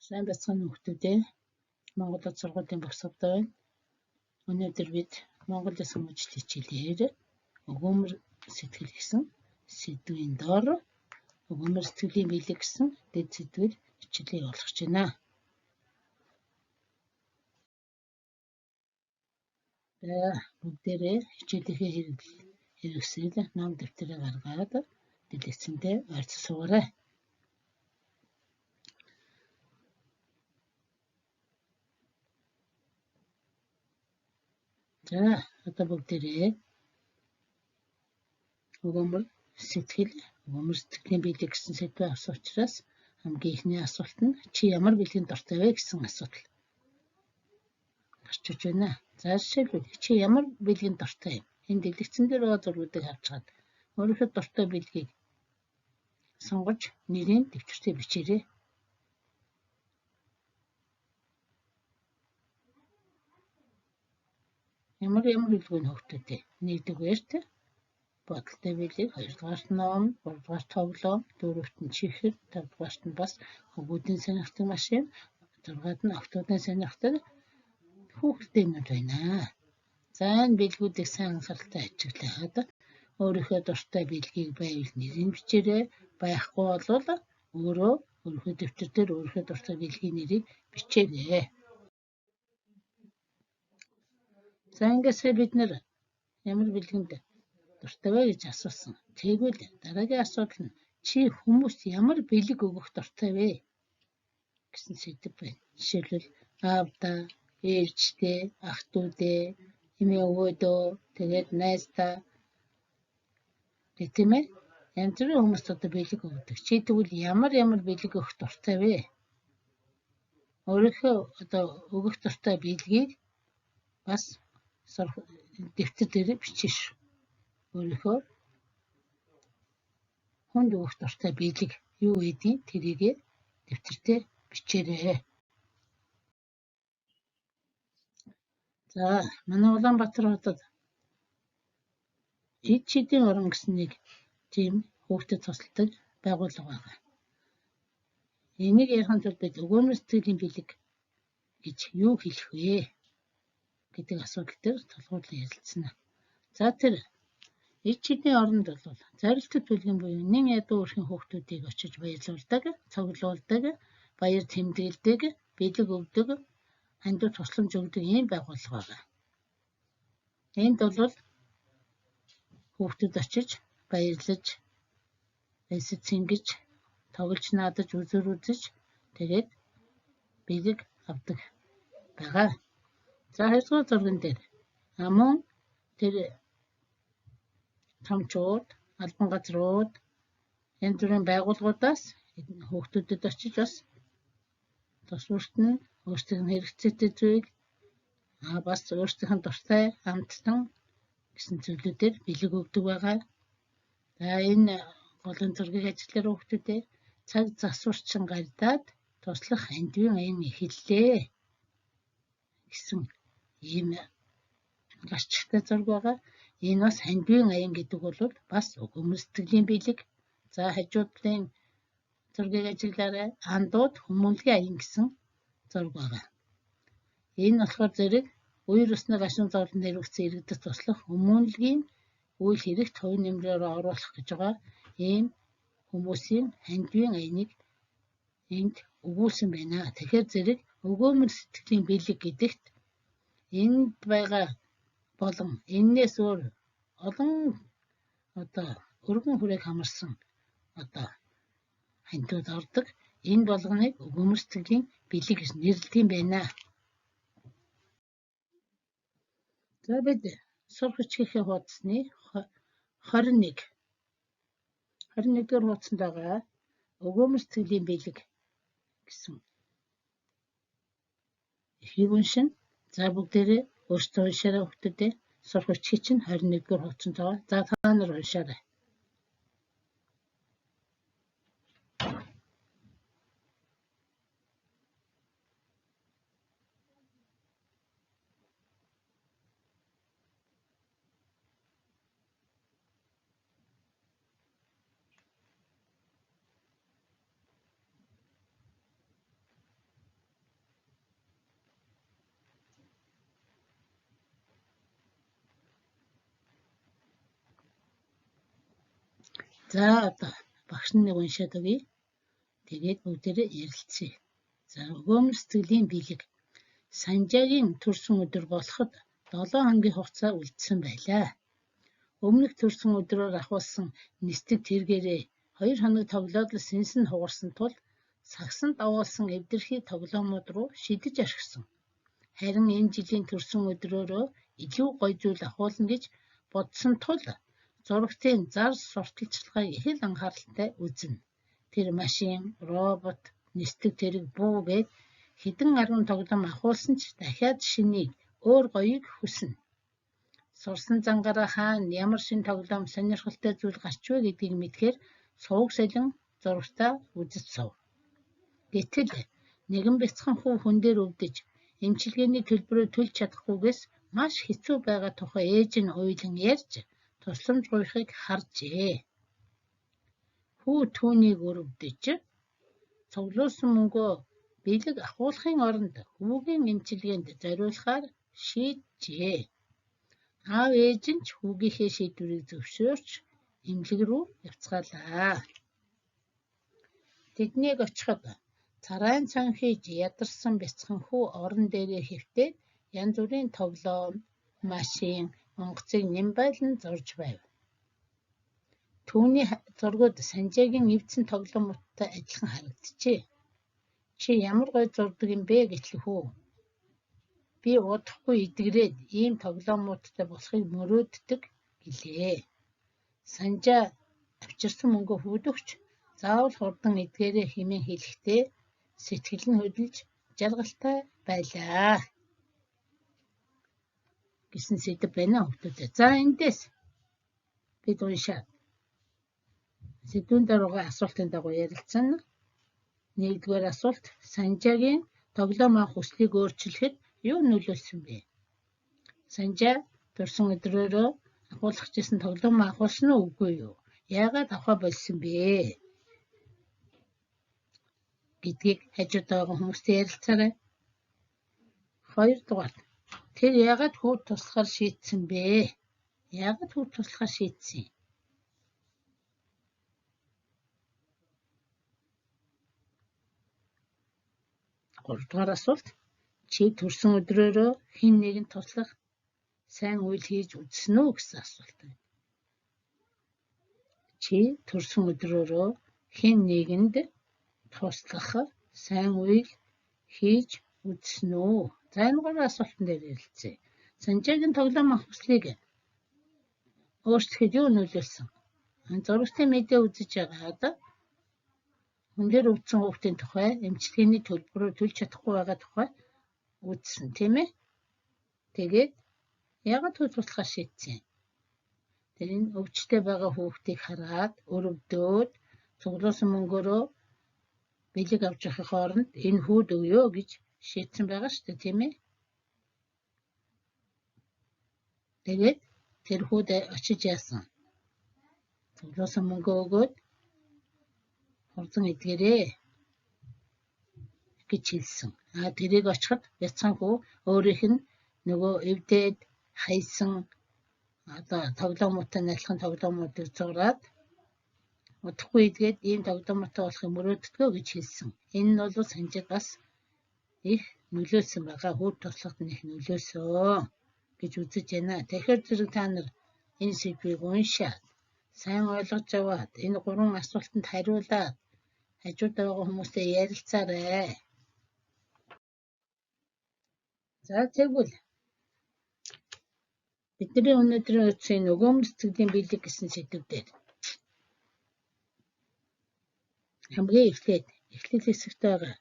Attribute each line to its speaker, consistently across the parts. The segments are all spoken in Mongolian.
Speaker 1: Сайн бацхан хүүхдүүдээ Монгол Улс сургуулийн багш савтай байна. Өнөөдөр бид Монгол Улсын мужид хичээлээр өгөөмөр сэтгэл гэсэн сэдвийн доор өгөөмөр сэтгэлийн биелэг гэсэн дэд сэдвээр хичээлээ явуулах гэж байна. За бүгдээрээ хичээлийнхээ хэрэгсэл ном дэвтэрээ гаргаад дэлгэцэндээ ойрцож суугаарай. За одоо бүгдээрээ өгөөмөр сэтгэлийн биелэг гэсэн сэдвээ авсан учраас хамгийн ихний асуулт нь чи ямар бэлгийн дуртай вэ гэсэн асуудал гарч иж байна. За жишээлбэл чи ямар бэлгийн дуртай юм? Энэ дэлгэцэн дээр байгаа зургуудыг авчгаад өөрийнхөө дуртай бэлгийг сонгож нэрийн дэвтэртээ бичээрэй. Ямар бэлгүй нь хөвгтөдөө. Нэгдүгээрт бодолтой бэлэг, хоёрдугаарт ном, гуравдугаарт тоглоом, дөрөвт нь чихэр, тавдугаарт нь бас хөгүүдийн сонирхдаг машин, зургаад нь октоодын сонирхдаг хүүхдэнүүд байна. За энэ бэлгүүдийг сайн анхааралтай ажиглаад өөрийнхөө дуртай бэлгийг байвал нэрийг бичээрэй. Байхгүй бол өөрийнхөө дэвтэр дээр өөрийнхөө дуртай бэлгийн нэрийг бичээрэй. За ингэсээ бид нэр ямар бэлгэнд дуртай вэ гэж асуусан. Тэгвэл дараагийн асуудал нь чи хүмүүст ямар бэлэг өгөх дуртай вэ гэсэн сэдв байна. Жишээлбэл аавдаа, ээждээ, ах дүүдээ, эмээ өвөөдөө, тэгээд найздаа гэх тийм ээ. Янз бүрийн хүмүүст одоо бэлэг өгдөг. Чи тэгвэл ямар бэлэг өгөх дуртай вэ? Өөрийнхөө одоо өгөх дуртай бэлгийг бас дэвтэр дээр бичиж өөрийнхөө хүнд өгөх дуртай бэлэг юу гэдгийг тэрийг дэвтэртээ бичээрэй. За манай Улаанбаатар хотод Жид чидийн орон гэсэн нэг тийм хүүхдэд тусалдаг байгууллага байна. Энийг ярихын тулд бид өгөөмөр сэтгэлийн бэлэг гэж юу хэлэх вэ гэдэг асуудал дээр тулгуурлан ярилцсана. За тэр Жид чидийн оронд бол зорилттой бэлгэн буюу нэн ядуу өрхийн хүүхдүүдийг очиж баярлуулдаг, цуглуулдаг, баяр тэмдэглэдэг, бэлэг өгдөг, хандив тусламж өгдөг ийм байгууллага байна. Энд бол хүүхдүүд очиж баярлаж, баясаж цингэж, тоглож наадаж, үзүүр үзэж тэгээд бэлэг авдаг байгаа. За 2 дугаар зурган дээр мөн тэр томчууд, албан газрууд, янз бүрийн байгууллагуудаас хүүхдүүдэд очиж бас тус бүртэн өөрсдийнх нь хэрэгцээтэй зүйл бас өөрсдийнх нь дуртай амттан гэсэн зүйлүүдээр бэлэг өгдөг байгаа. За энэ голын зургийг ажиглаар хүүхдүүдээ цаг засварчин гардаад туслах хандивын аян эхэллээ гэсэн ийм гарчигтай зураг байгаа. Энэ бас хандивын аян гэдэг бол бас өгөөмөр сэтгэлийн бэлэг. За хажуудлын зургийг ажиглаарай. Андууд хүмүүнлэгийн аян гэсэн зураг байгаа. Энэ болохоор зэрэг үер усны гашуун зовлон нэрвэгцэн иргэдэд туслах хүмүүнлэгийн үйл хэрэгт хувь нэмрээр оруулах гэж байгаа ийм хүмүүсийн хандивын аяныг энд өгүүлсэн байна. Тэгэхээр зэрэг өгөөмөр сэтгэлийн бэлэг гэдэгт энд байгаа болон энээс өөр олон өргөн хүрээг хамарсан хандивд ордог. Энэ болгоныг өгөөмөр сэтгэлийн бэлэг гэж нэрлэдэг юм байна. За бид сурах хичээлийн хуудасны 21-р хуудсанд байгаа өгөөмөр сэтгэлийн бэлэг гэсэн эхийг уншина. За бүгдээрээ өөрсдөө уншаарай хүүхдүүдээ. Сурах хичээл чинь 21-р хуудсанд байгаа. За та нар уншаарай. За одоо багш нэг уншаад өгье. Тэгээд бүгдээрээ ярилцъя. За өгөөмөр сэтгэлийн бэлэг. Санжаагийн төрсөн өдөр болоход 7 хоногийн хугацаа үлдсэн байлаа. Өмнөх төрсөн өдрөөр ахуулсан нисдэг тэргээрээ 2 хоног тоглоод л сэнсэн хугарсан тул сагсанд агуулсан эвдэрхий тоглоомууд руу шидэж орхисон. Харин энэ жилийн төрсөн өдрөөрөө илүү гоё зүйл ахуулна гэж бодсон тул зурагтын зар сурталчилгааг их л анхааралтай үзнэ. Тэр машин, робот, нисдэг тэрэг буу гээд хэдэн 10 тоглоом ахуулсан ч дахиад шинийг өөр гоёыг хүснэ. Сурсан зангаараа хаана ямар шин тоглоом сонирхолтой зүйл гарч вэ гэдгийг мэдхээр сувг солин зурагтаа үзэж сув. Гэтэл нэгэн бяцхан хүү хүн дээр өвдөж эмчилгээний төлбөрөө төлж чадахгүйгээс маш хэцүү байгаа тухай ээж нь уйлан ярьж тусламж гуйхыг харжээ. Хүү түүнийг өрөвдөж цуглуулсан мөнгөө бэлэг ахуулахын оронд хүүгийн эмчилгээнд зориулахаар шийджээ. Аав ээж нь ч хүүгийнхээ шийдвэрийг зөвшөөрч эмнэлэг рүү явцгаалаа. Тэднийг очиход царайн цан хийж ядарсан бяцхан хүү орон дээрээ хэвтээд янз бүрийн тоглоом, машин, онгоцыг нямбайлан зурж байв. Түүний зургууд Санжаагийн эвдсэн тоглоомуудтай адилхан харагджээ. Чи ямар гоё зурдаг юм бэ гэтлээ хүү. Би удахгүй идэгрээд ийм тоглоомуудтай болохыг мөрөөддөг гэлээ. Санжаа авчирсан мөнгөө хүүд өгч заавал хурдан эдгээрээ хэмээн хэлэхдээ сэтгэл нь хөдөлж жаргалтай байлаа. Гэсэн сэдв байна хүүхдүүд. За эндээс бид уншаад сэдвүүн дөрвөн асуултын дагуу ярилцсан. Нэгдүгээр асуулт: Санжаагийн тоглоом авах хүслийг өөрчлөхөд юу нөлөөлсөн бэ? Санжаа төрсөн өдрөөрөө ахуулах гэсэн тоглоом ахуулсан уу үгүй юу? Яагаад авах болсон бэ? Гэдгийг хажууд байгаа хүмүүстэй ярилцаарай. Хоёрдугаар: тэр яагаад хүүд туслахаар шийдсэн бэ? Яагаад хүүд туслахаар шийдсэн? Гуравдугаар асуулт: чи төрсөн өдрөөрөө хэн нэгэнд туслах сайн үйл хийж үзсэн үү гэсэн асуулт байна. Чи төрсөн өдрөөрөө хэн нэгэнд туслах сайн үйл хийж үзсэн үү? За энэ гурван асуултан дээр ярилцъя. Санжаагийн тоглоом авах хүслийг өөрчлөхөд юу нөлөөлсөн? Зурагтын медиа үзэж байгаад хүн дээр өвдсөн хүүхдийн тухай эмчилгээний төлбөрөөр төлж чадахгүй байгаа тухай үзсэн тийм ээ. Тэгээд яагаад хүүд туслахаар шийдсэн? Тэр энэ өвчтэй байгаа хүүхдийг хараад өрөвдөөд цуглуулсан мөнгөөрөө бэлэг авч явахын оронд энэ хүүд өгөө гэж шийдсэн байгаа шүү дээ тийм ээ. Тэгээд тэр хүүд очиж яасан? Цуглуулсан мөнгөө өгөөд хурдан эдгээрээ гэж хэлсэн. Тэрийг очиход бяцхан хүү өөрийнх нь нөгөө эвдээд хайсан тоглоомуудтай адилхан тоглоомуудыг зураад удахгүй идгээд ийм тоглоомтой болохыг мөрөөддгөө гэж хэлсэн. Энэ нь бол Санжааг бас их нөлөөлсөн байгаа. Хүүд туслахад нь их нөлөөсөн гэж үзэж байна. Тэгэхээр зэрэг та нар энэ сэдвийг уншаад сайн ойлгож аваад энэ гурван асуултанд хариулаад хажууд байгаа хүмүүстэй ярилцаарай. За тэгвэл бидний өнөөдрийн үеийн өгөөмөр сэтгэлийн бэлэг гэсэн сэдв дээр хамгийн эхлээд эхлэл хэсэгт байгаа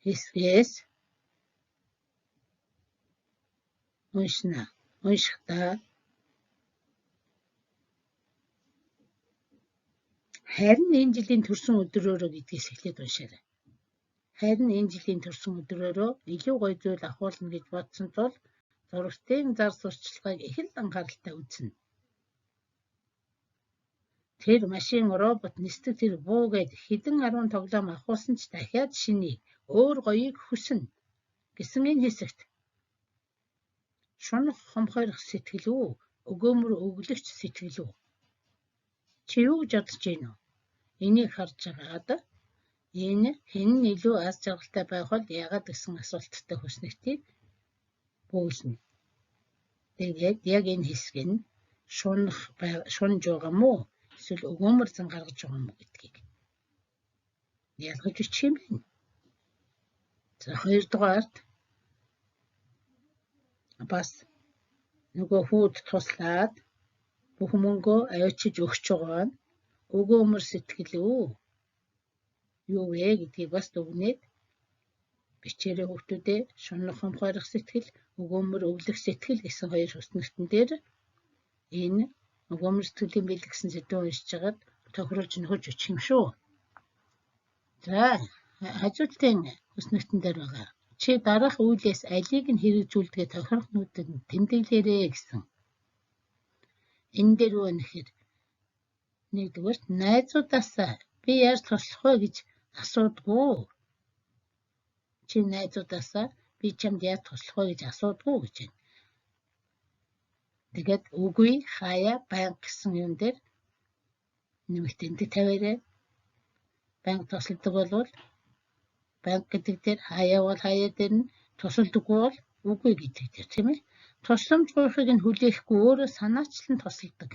Speaker 1: хэсгээс уншихдаа харин энэ жилийн төрсөн өдрөөрөө гэдгээс эхлээд уншаарай. Харин энэ жилийн төрсөн өдрөөрөө илүү гоё зүйл ахуулна гэж бодсон тул зурагтын зар сурталчилгааг их л анхааралтай үзнэ. Тэр машин, робот, нисдэг тэр буу гээд хэдэн 10 тоглоом ахуулсан ч дахиад шинийг өөр гоёыг хүснэ гэсэн энэ хэсэгт шунах хомхойрох сэтгэл үү өгөөмөр өглөгч сэтгэл үү? Чи юу гэж бодож байна уу? Энийг харж байгаад энэ хэн нь илүү аз жаргалтай байх бол яагаад гэсэн асуулттай хүснэгтийг бөөлнө. Тэгээд яг энэ хэсэг нь шунж байгаа мó эсвэл өгөөмөр зан гаргаж байгаа мó гэдгийг ялгаж бичих юм байна. За хоёрдугаарт бас нөгөө хүүд туслаад бүх мөнгөө авчиж өгч байгаа нь өгөөмөр сэтгэл үү? Юу вэ гэдгийг бас дүгнээд бичээрэй хүүхдүүдээ. Шунах хомхойрох сэтгэл, өгөөмөр өвлөх сэтгэл гэсэн хоёр хүснэгтэн дээр энэ өгөөмөр сэтгэлийн бэлэг гэсэн сэдв уншиж хагаад тохируулж нөхөж очих юм шүү. За хажуутын хүснэгтэн дээр байгаа. Чи дараах үйлээс алийг нь хэрэгжүүлдэгэ тохирохнуудад нь тэмдэглээрэй гэсэн. Энэ дээр юу нэхэр нэгдүгээрт найзуудаасаа би яаж туслах вэ гэж асуудгүй. Чи найзуудаасаа би чамд яаж туслах вэ гэж асуудгүй гэж байна. Тэгээд үгүй хаяа байнга гэсэн юм дээр нэмэлт тэмдэг тавиарай. Байнга тусалдаг болвол байнга гэдэг дээр хаяа бол хаяа дээр нь тусалдаггүй бол үгүй гэдэг дээр тийм ээ. Тусламж гуйхыг нь хүлээхгүй өөрөө санаачлан тусалдаг.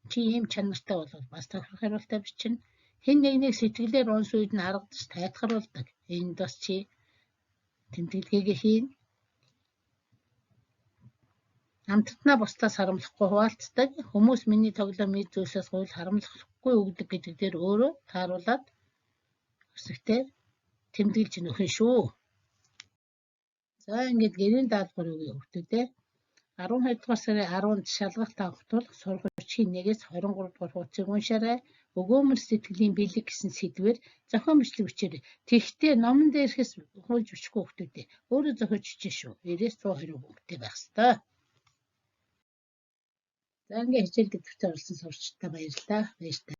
Speaker 1: Чи ийм чанартай бол бас тохирох хариултаа бичнэ. Хэн нэгнийг сэтгэлээр онс үед нь аргадаж тайтгаруулдаг. Энд бас чи тэмдэглэгээ хийн. Амттнаа бусдаас харамлахгүй хуваалцдаг. Хүмүүс миний тоглоом мэд зүйлсээс гуйл харамлахгүй өгдөг гэдэг дээр өөрөө тааруулаад өсөлтөөр тэмдэглэж нөхөн шүү. За ингээд гэрийн даалгавар өгье хүүхдүүдээ. 12 дугаар сарын 10-нд шалгалт авах тул сургуульчийн 1-ээс 23 дугаар хуудсыг уншаарай. Өгөөмөр сэтгэлийн бэлэг гэсэн сэдвээр зохион бичлэг бичээрэй. Тэгтээ номон дээрхээс хуулж бичихгүй хүүхдүүдээ. Өөрөө зохиож бичнэ шүү. 90-ээс 120 бүхтэй байх ёстой. За ингээд хичээл дэвтэрт оролцсон сурагчдаа баярлалаа. Баяртай.